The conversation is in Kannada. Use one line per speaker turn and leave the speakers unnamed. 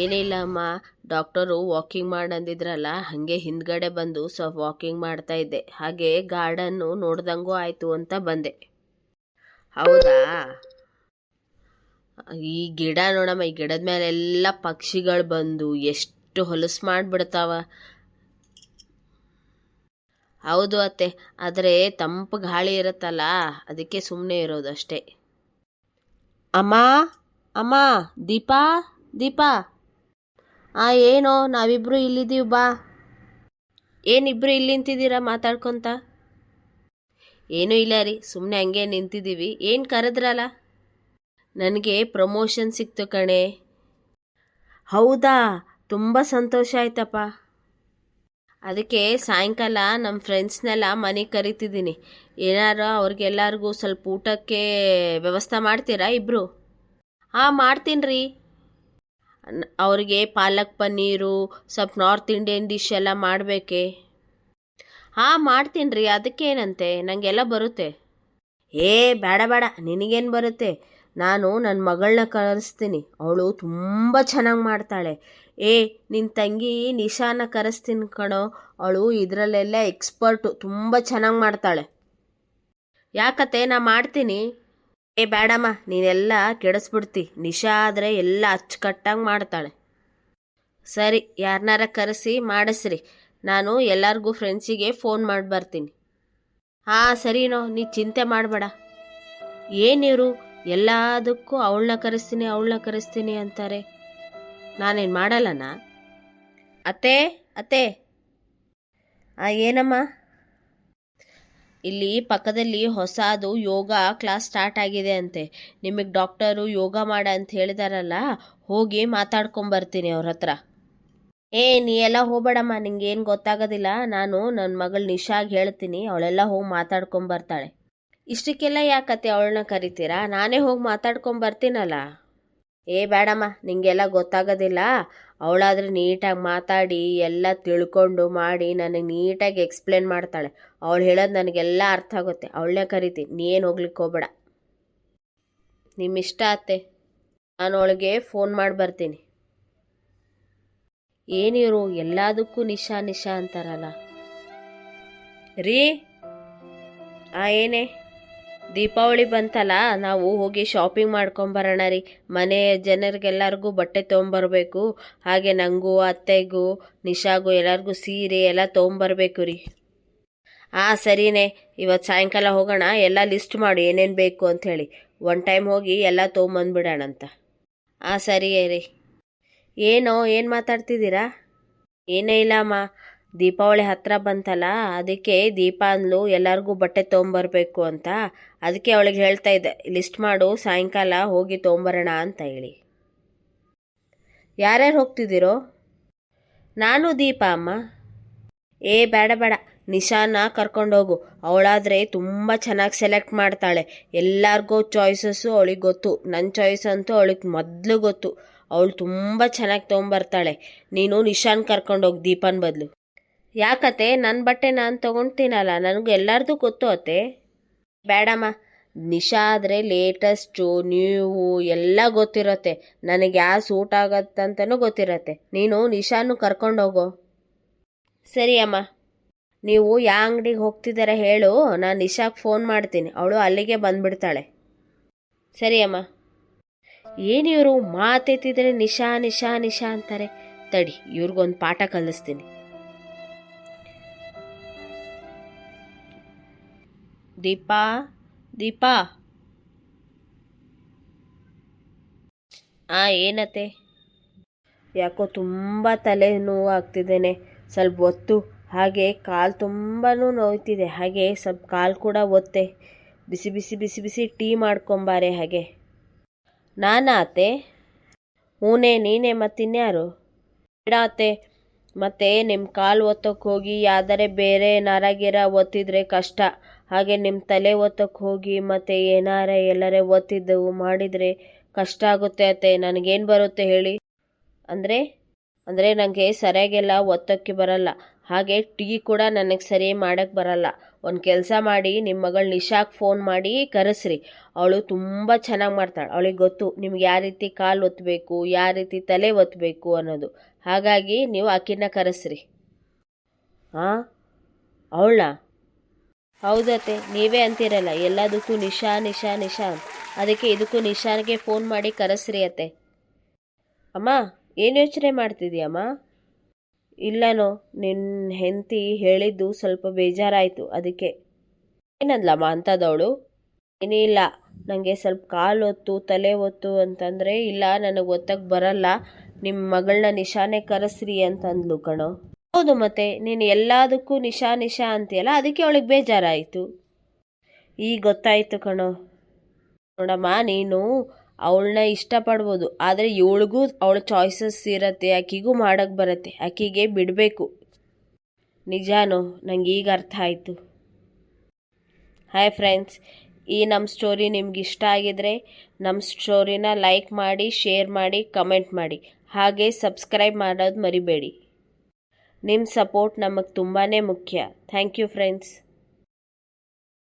ಏನಿಲ್ಲ ಅಮ್ಮ, ಡಾಕ್ಟರು ವಾಕಿಂಗ್ ಮಾಡಂದಿದ್ರಲ್ಲ, ಹಾಗೆ ಹಿಂದ್ಗಡೆ ಬಂದು ಸ್ವಲ್ಪ ವಾಕಿಂಗ್ ಮಾಡ್ತಾ ಇದ್ದೆ. ಹಾಗೆ ಗಾರ್ಡನ್ನು ನೋಡ್ದಂಗೂ ಆಯಿತು ಅಂತ ಬಂದೆ. ಹೌದಾ? ಈ ಗಿಡ ನೋಡಮ್ಮ, ಈ ಗಿಡದ ಮೇಲೆಲ್ಲ ಪಕ್ಷಿಗಳು ಬಂದು ಎಷ್ಟು ಹೊಲಸು ಮಾಡಿಬಿಡ್ತಾವ. ಹೌದು ಅತ್ತೆ, ಆದರೆ ತಂಪು ಗಾಳಿ ಇರುತ್ತಲ್ಲ, ಅದಕ್ಕೆ ಸುಮ್ಮನೆ ಇರೋದು ಅಷ್ಟೇ. ಅಮ್ಮ, ಅಮ್ಮ, ದೀಪಾ, ದೀಪಾ. ಏನೋ ನಾವಿಬ್ರು ಇಲ್ಲಿದ್ದೀವಿ, ಬಾ. ಏನಿಬ್ರು ಇಲ್ಲಿ ನಿಂತಿದ್ದೀರಾ ಮಾತಾಡ್ಕೊತ? ಏನೂ ಇಲ್ಲ ರೀ, ಸುಮ್ಮನೆ ಹಂಗೆ ನಿಂತಿದ್ದೀವಿ. ಏನು ಕರೆದ್ರಲ್ಲ? ನನಗೆ ಪ್ರಮೋಷನ್ ಸಿಕ್ತು ಕಣೆ. ಹೌದಾ? ತುಂಬ ಸಂತೋಷ ಆಯ್ತಪ್ಪ. ಅದಕ್ಕೆ ಸಾಯಂಕಾಲ ನಮ್ಮ ಫ್ರೆಂಡ್ಸ್ನೆಲ್ಲ ಮನೆಗೆ ಕರಿತಿದ್ದೀನಿ. ಏನಾರು ಅವ್ರಿಗೆಲ್ಲರಿಗೂ ಸ್ವಲ್ಪ ಊಟಕ್ಕೆ ವ್ಯವಸ್ಥೆ ಮಾಡ್ತೀರಾ ಇಬ್ಬರು? ಮಾಡ್ತೀನಿ ರೀ. ಅವರಿಗೆ ಪಾಲಕ್ ಪನ್ನೀರು, ಸ್ವಲ್ಪ ನಾರ್ತ್ ಇಂಡಿಯನ್ ಡಿಶ್ ಎಲ್ಲ ಮಾಡಬೇಕೆ? ಮಾಡ್ತೀನಿ ರೀ, ಅದಕ್ಕೇನಂತೆ, ನನಗೆಲ್ಲ ಬರುತ್ತೆ. ಬೇಡ ಬೇಡ, ನಿನಗೇನು ಬರುತ್ತೆ. ನಾನು ನನ್ನ ಮಗಳನ್ನ ಕರೆಸ್ತೀನಿ, ಅವಳು ತುಂಬ ಚೆನ್ನಾಗಿ ಮಾಡ್ತಾಳೆ. ನಿನ್ನ ತಂಗಿ ನಿಶಾನ ಕರೆಸ್ತೀನಿ ಕಣೋ, ಅವಳು ಇದರಲ್ಲೆಲ್ಲ ಎಕ್ಸ್ಪರ್ಟು, ತುಂಬ ಚೆನ್ನಾಗಿ ಮಾಡ್ತಾಳೆ. ಯಾಕತ್ತೆ, ನಾ ಮಾಡ್ತೀನಿ. ಬೇಡಮ್ಮ, ನೀನೆಲ್ಲ ಕೆಡಿಸ್ಬಿಡ್ತಿ. ನಿಶಾ ಆದರೆ ಎಲ್ಲ ಅಚ್ಚುಕಟ್ಟಾಗಿ ಮಾಡ್ತಾಳೆ. ಸರಿ, ಯಾರನ್ನಾರ ಕರೆಸಿ ಮಾಡಿಸ್ರಿ. ನಾನು ಎಲ್ಲರಿಗೂ ಫ್ರೆಂಡ್ಸಿಗೆ ಫೋನ್ ಮಾಡಿ ಬರ್ತೀನಿ. ಸರಿನೋ, ನೀ ಚಿಂತೆ ಮಾಡಬೇಡ. ಏನಿವರು ಎಲ್ಲದಕ್ಕೂ ಅವಳನ್ನ ಕರೆಸ್ತೀನಿ ಅಂತಾರೆ. ನಾನೇನು ಮಾಡಲ್ಲನಾ? ಅತ್ತೆ, ಅತ್ತೆ. ಏನಮ್ಮ? ಇಲ್ಲಿ ಪಕ್ಕದಲ್ಲಿ ಹೊಸದು ಯೋಗ ಕ್ಲಾಸ್ ಸ್ಟಾರ್ಟ್ ಆಗಿದೆ ಅಂತೆ. ನಿಮಗೆ ಡಾಕ್ಟರು ಯೋಗ ಮಾಡ ಅಂತ ಹೇಳಿದಾರಲ್ಲ, ಹೋಗಿ ಮಾತಾಡ್ಕೊಂಬರ್ತೀನಿ ಅವ್ರ ಹತ್ರ. ನೀ ಎಲ್ಲ ಹೋಗ್ಬೇಡಮ್ಮ, ನಿಂಗೇನು ಗೊತ್ತಾಗೋದಿಲ್ಲ. ನಾನು ನನ್ನ ಮಗಳು ನಿಶಾಗೆ ಹೇಳ್ತೀನಿ, ಅವಳೆಲ್ಲ ಹೋಗಿ ಮಾತಾಡ್ಕೊಂಬರ್ತಾಳೆ. ಇಷ್ಟಕ್ಕೆಲ್ಲ ಯಾಕತ್ತೆ ಅವಳನ್ನ ಕರಿತೀರಾ? ನಾನೇ ಹೋಗಿ ಮಾತಾಡ್ಕೊಂಬರ್ತೀನಲ್ಲ. ಬೇಡಮ್ಮ, ನಿಂಗೆಲ್ಲ ಗೊತ್ತಾಗೋದಿಲ್ಲ. ಅವಳಾದರೆ ನೀಟಾಗಿ ಮಾತಾಡಿ ಎಲ್ಲ ತಿಳ್ಕೊಂಡು ಮಾಡಿ ನನಗೆ ನೀಟಾಗಿ ಎಕ್ಸ್ಪ್ಲೇನ್ ಮಾಡ್ತಾಳೆ. ಅವಳು ಹೇಳೋದು ನನಗೆಲ್ಲ ಅರ್ಥ ಆಗುತ್ತೆ. ಅವಳನ್ನೇ ಕರಿತೀನಿ, ನೀನು ಹೋಗ್ಲಿಕ್ಕೆ ಹೋಗ್ಬೇಡ. ನಿಮ್ಮಿಷ್ಟ ಅತ್ತೆ, ನಾನು ಅವಳಿಗೆ ಫೋನ್ ಮಾಡಿ ಬರ್ತೀನಿ. ಏನಿವರು ಎಲ್ಲದಕ್ಕೂ ನಿಶಾ ನಿಶಾ ಅಂತಾರಲ್ಲ ರೀ. ಏನೇ? ದೀಪಾವಳಿ ಬಂತಲ್ಲ, ನಾವು ಹೋಗಿ ಶಾಪಿಂಗ್ ಮಾಡ್ಕೊಂಬರೋಣ ರೀ. ಮನೆ ಜನರಿಗೆಲ್ಲರಿಗೂ ಬಟ್ಟೆ ತೊಗೊಂಬರ್ಬೇಕು. ಹಾಗೆ ನನಗೂ, ಅತ್ತೆಗೂ, ನಿಶಾಗೂ ಎಲ್ಲರಿಗೂ ಸೀರೆ ಎಲ್ಲ ತೊಗೊಂಬರ್ಬೇಕು ರೀ. ಸರಿನೇ, ಇವತ್ತು ಸಾಯಂಕಾಲ ಹೋಗೋಣ. ಎಲ್ಲ ಲಿಸ್ಟ್ ಮಾಡು ಏನೇನು ಬೇಕು ಅಂಥೇಳಿ. ಒನ್ ಟೈಮ್ ಹೋಗಿ ಎಲ್ಲ ತೊಗೊಂಬಂದ್ಬಿಡೋಣಂತ. ಸರಿ ರೀ. ಏನು ಮಾತಾಡ್ತಿದ್ದೀರಾ? ಏನೇ ಇಲ್ಲ ಅಮ್ಮ, ದೀಪಾವಳಿ ಹತ್ರ ಬಂತಲ್ಲ, ಅದಕ್ಕೆ ದೀಪ ಅಂದ್ಲು ಎಲ್ಲರಿಗೂ ಬಟ್ಟೆ ತೊಗೊಂಬರ್ಬೇಕು ಅಂತ. ಅದಕ್ಕೆ ಅವಳಿಗೆ ಹೇಳ್ತಾ ಇದ್ದೆ, ಲಿಸ್ಟ್ ಮಾಡು, ಸಾಯಂಕಾಲ ಹೋಗಿ ತೊಗೊಂಬರೋಣ ಅಂತ ಹೇಳಿ. ಯಾರ್ಯಾರು ಹೋಗ್ತಿದ್ದೀರೋ? ನಾನು ದೀಪ ಅಮ್ಮ. ಬೇಡ ಬೇಡ, ನಿಶಾನ ಕರ್ಕೊಂಡೋಗು. ಅವಳಾದರೆ ತುಂಬ ಚೆನ್ನಾಗಿ ಸೆಲೆಕ್ಟ್ ಮಾಡ್ತಾಳೆ. ಎಲ್ಲರಿಗೂ ಚಾಯ್ಸಸ್ಸು ಅವಳಿಗೆ ಗೊತ್ತು. ನನ್ನ ಚಾಯ್ಸ್ ಅಂತೂ ಅವಳಿಗೆ ಮೊದಲು ಗೊತ್ತು. ಅವಳು ತುಂಬ ಚೆನ್ನಾಗಿ ತೊಗೊಂಬರ್ತಾಳೆ. ನೀನು ನಿಶಾನ್ ಕರ್ಕೊಂಡೋಗಿ ದೀಪನ ಬದಲು. ಯಾಕತ್ತೆ, ನನ್ನ ಬಟ್ಟೆ ನಾನು ತೊಗೊಳ್ತೀನಲ್ಲ, ನನಗೂ ಎಲ್ಲರದು ಗೊತ್ತು ಅತ್ತೆ. ಬೇಡಮ್ಮ, ನಿಶಾ ಆದರೆ ಲೇಟೆಸ್ಟು ನ್ಯೂ ಎಲ್ಲ ಗೊತ್ತಿರತ್ತೆ. ನನಗೆ ಯಾವ ಸೂಟ್ ಆಗತ್ತಂತನೂ ಗೊತ್ತಿರತ್ತೆ. ನೀನು ನಿಶಾನು ಕರ್ಕೊಂಡೋಗೋ. ಸರಿ ಅಮ್ಮ. ನೀವು ಯಾವ ಅಂಗಡಿಗೆ ಹೋಗ್ತಿದ್ದಾರೆ ಹೇಳು, ನಾನು ನಿಶಾಗೆ ಫೋನ್ ಮಾಡ್ತೀನಿ, ಅವಳು ಅಲ್ಲಿಗೆ ಬಂದುಬಿಡ್ತಾಳೆ. ಸರಿ ಅಮ್ಮ. ಏನಿವರು ಮಾತೆತ್ತಿದ್ರೆ ನಿಶಾ ನಿಶಾ ನಿಶಾ ಅಂತಾರೆ. ತಡಿ, ಇವ್ರಿಗೊಂದು ಪಾಠ ಕಲಿಸ್ತೀನಿ. ದೀಪಾ, ದೀಪಾ. ಏನತ್ತೆ? ಯಾಕೋ ತುಂಬ ತಲೆ ನೋವು ಆಗ್ತಿದ್ದೇನೆ. ಸ್ವಲ್ಪ ಹೊತ್ತು ಹಾಗೆ ಕಾಲು ತುಂಬಾ ನೋಯ್ತಿದೆ. ಹಾಗೆ ಸ್ವಲ್ಪ ಕಾಲು ಕೂಡ ಒತ್ತೆ. ಬಿಸಿ ಬಿಸಿ ಬಿಸಿ ಬಿಸಿ ಟೀ ಮಾಡ್ಕೊಂಬಾರೆ. ಹಾಗೆ ನಾನಾ ಅತ್ತೆ? ನೀನೇ, ಮತ್ತಿನ್ಯಾರು? ಬೇಡ ಅತ್ತೆ, ಮತ್ತೆ ನಿಮ್ಮ ಕಾಲು ಒತ್ತಕ್ಕೆ ಹೋಗಿ ಯಾವ್ದಾರೆ ಬೇರೆ ನರಗಿರ ಒತ್ತಿದ್ರೆ ಕಷ್ಟ. ಹಾಗೆ ನಿಮ್ಮ ತಲೆ ಒತ್ತಕ್ಕೆ ಹೋಗಿ ಮತ್ತೆ ಎಲ್ಲರೇ ಒತ್ತಿದ್ದವು ಮಾಡಿದರೆ ಕಷ್ಟ ಆಗುತ್ತೆ ಅತ್ತೆ. ನನಗೇನು ಬರುತ್ತೆ ಹೇಳಿ? ಅಂದರೆ ಅಂದರೆ ನನಗೆ ಸರಿಯಾಗೆಲ್ಲ ಒತ್ತೋಕ್ಕೆ ಬರಲ್ಲ, ಹಾಗೆ ಟೀ ಕೂಡ ನನಗೆ ಸರಿ ಮಾಡೋಕ್ಕೆ ಬರಲ್ಲ. ಒಂದು ಕೆಲಸ ಮಾಡಿ, ನಿಮ್ಮ ಮಗಳು ನಿಶಾಗೆ ಫೋನ್ ಮಾಡಿ ಕರೆಸ್ರಿ. ಅವಳು ತುಂಬ ಚೆನ್ನಾಗಿ ಮಾಡ್ತಾಳೆ. ಅವಳಿಗೆ ಗೊತ್ತು ನಿಮ್ಗೆ ಯಾವ ರೀತಿ ಕಾಲು ಒತ್ತಬೇಕು, ಯಾವ ರೀತಿ ತಲೆ ಒತ್ತಬೇಕು ಅನ್ನೋದು. ಹಾಗಾಗಿ ನೀವು ಆಕಿನ ಕರೆಸ್ರಿ. ಹಾಂ, ಅವಳ ಹೌದತ್ತೆ, ನೀವೇ ಅಂತೀರಲ್ಲ ಎಲ್ಲದಕ್ಕೂ ನಿಶಾ ನಿಶಾ ನಿಶಾ ಅಂತ. ಅದಕ್ಕೆ ಇದಕ್ಕೂ ನಿಶಾಗೆ ಫೋನ್ ಮಾಡಿ ಕರೆಸ್ರಿ ಅತ್ತೆ. ಅಮ್ಮ, ಏನು ಯೋಚನೆ ಮಾಡ್ತಿದ್ದೀಯಮ್ಮ? ಇಲ್ಲನೋ, ನಿನ್ನ ಹೆಂಡತಿ ಹೇಳಿದ್ದು ಸ್ವಲ್ಪ ಬೇಜಾರಾಯಿತು, ಅದಕ್ಕೆ. ಏನಂದ್ಲಮ್ಮ ಅಂಥದ್ದವಳು? ಏನೇ ಇಲ್ಲ, ನನಗೆ ಸ್ವಲ್ಪ ಕಾಲು ಒತ್ತು ತಲೆ ಒತ್ತು ಅಂತಂದರೆ, ಇಲ್ಲ ನನಗೆ ಒತ್ತಕ್ಕೆ ಬರಲ್ಲ, ನಿಮ್ಮ ಮಗಳನ್ನ ನಿಶಾನೆ ಕರೆಸ್ರಿ ಅಂತಂದ್ಲು ಕಣೋ. ಹೌದು, ಮತ್ತೆ ನೀನು ಎಲ್ಲದಕ್ಕೂ ನಿಶಾ ನಿಶಾ ಅಂತೀಯಲ್ಲ, ಅದಕ್ಕೆ ಅವಳಿಗೆ ಬೇಜಾರಾಯಿತು. ಈಗ ಗೊತ್ತಾಯಿತು ಕಣೋ. ನೋಡಮ್ಮ, ನೀನು ಅವಳನ್ನ ಇಷ್ಟಪಡ್ಬೋದು, ಆದರೆ ಇವಳಿಗೂ ಅವಳ ಚಾಯ್ಸಸ್ ಇರತ್ತೆ, ಆಕಿಗೂ ಮಾಡೋಕ್ಕೆ ಬರುತ್ತೆ, ಆಕಿಗೆ ಬಿಡಬೇಕು. ನಿಜಾನೋ, ನಂಗೆ ಈಗ ಅರ್ಥ ಆಯಿತು. ಹಾಯ್ ಫ್ರೆಂಡ್ಸ್, ಈ ನಮ್ಮ ಸ್ಟೋರಿ ನಿಮ್ಗೆ ಇಷ್ಟ ಆಗಿದ್ರೆ ನಮ್ಮ ಸ್ಟೋರಿನ ಲೈಕ್ ಮಾಡಿ, ಶೇರ್ ಮಾಡಿ, ಕಮೆಂಟ್ ಮಾಡಿ, ಹಾಗೆ ಸಬ್ಸ್ಕ್ರೈಬ್ ಮಾಡೋದು ಮರಿಬೇಡಿ. ನಿಮ್ಮ ಸಪೋರ್ಟ್ ನಮಗೆ ತುಂಬಾ ಮುಖ್ಯ. Thank you friends.